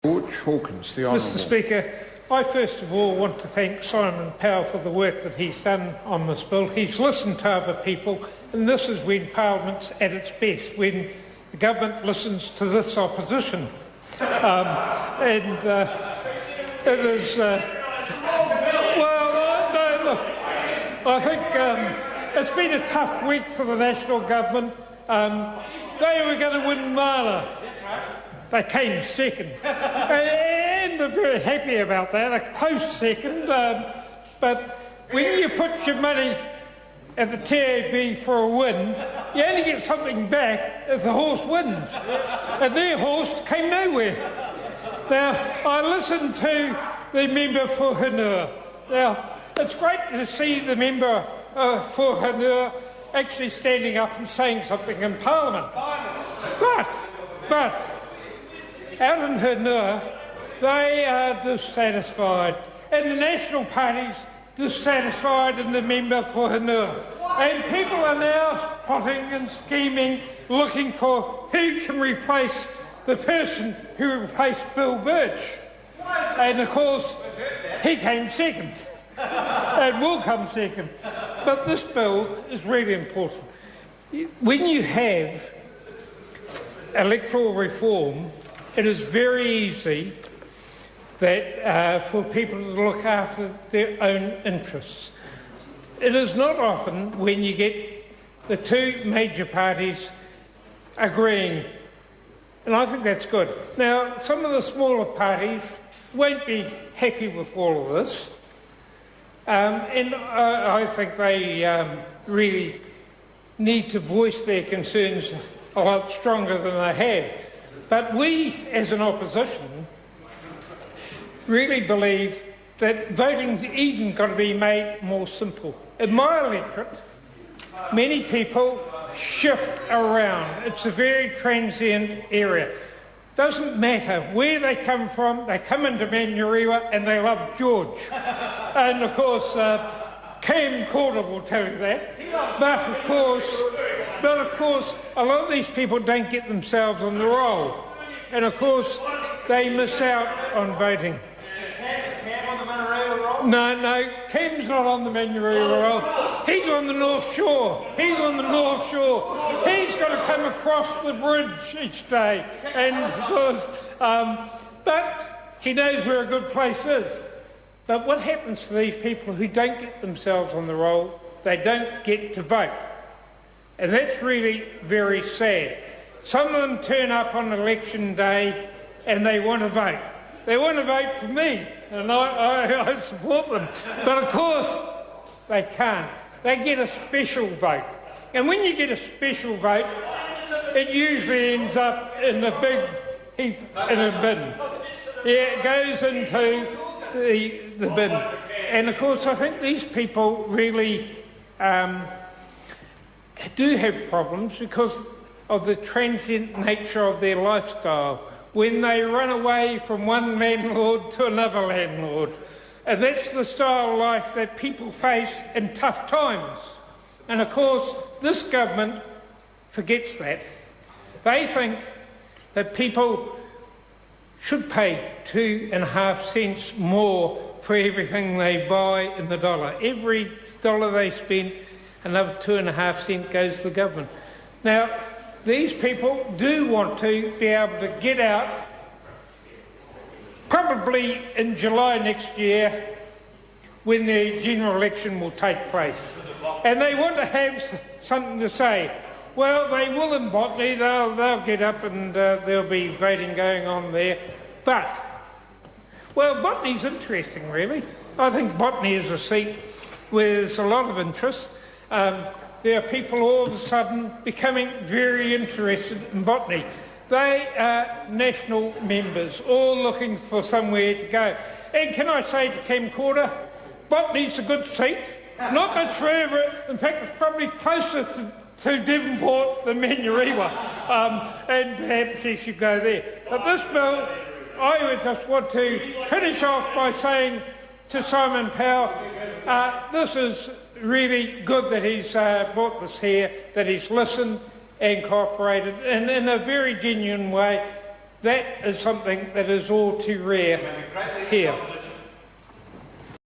George Hawkins, the Honourable. Mr Speaker, I first of all want to thank Simon Powell for the work that he's done on this bill. He's listened to other people, and this is when Parliament's at its best, when the government listens to this opposition. It is... I think it's been a tough week for the National Government. They were going to win Marla. They came second. And they're very happy about that, a close second. But when you put your money at the TAB for a win, you only get something back if the horse wins. And their horse came nowhere. Now, I listened to the member for Hanur. Now, it's great to see the member for Hanur actually standing up and saying something in Parliament. But out in Hanur, they are dissatisfied. And the National Party's dissatisfied in the member for Hanur. And people are now plotting and scheming, looking for who can replace the person who replaced Bill Birch. And of course, he came second. And will come second. But this bill is really important. When you have electoral reform, it is very easy that for people to look after their own interests. It is not often when you get the two major parties agreeing, and I think that's good. Now, some of the smaller parties won't be happy with all of this. And I think they really need to voice their concerns a lot stronger than they have. But we, as an opposition, really believe that voting's even got to be made more simple. In my electorate, many people shift around. It's a very transient area. Doesn't matter where they come from, they come into Manurewa and they love George. And of course, Cam Corder will tell you that. But of course, a lot of these people don't get themselves on the roll. And of course, they miss out on voting. Cam on the Manurewa roll? No, Cam's not on the Manurewa roll. He's on the North Shore. He's got to come across the bridge each day. And of course, but he knows where a good place is. But what happens to these people who don't get themselves on the roll? They don't get to vote. And that's really very sad. Some of them turn up on election day and they want to vote. They want to vote for me, and I support them. But of course, they can't. They get a special vote. And when you get a special vote, it usually ends up in a big heap in a bin. Yeah, it goes into the bin. And of course, I think these people really do have problems because of the transient nature of their lifestyle when they run away from one landlord to another landlord. And that's the style of life that people face in tough times. And of course, this government forgets that. They think that people should pay 2.5 cents more for everything they buy in the dollar. Every dollar they spend, another 2.5 cents goes to the government. Now, these people do want to be able to get out, probably in July next year, when the general election will take place. And they want to have something to say. Well, they will in Botany, they'll get up and there'll be voting going on there. But, well, Botany's interesting, really. I think Botany is a seat where there's a lot of interest. There are people all of a sudden becoming very interested in Botany. They are national members, all looking for somewhere to go. And can I say to Cam Corder, Botany's a good seat, not much further. In fact, it's probably closer to Devonport than Manurewa, and perhaps he should go there. But this bill, I would just want to finish off by saying to Simon Powell, this is really good that he's brought this here, that he's listened and cooperated, and in a very genuine way, That is something that is all too rare here.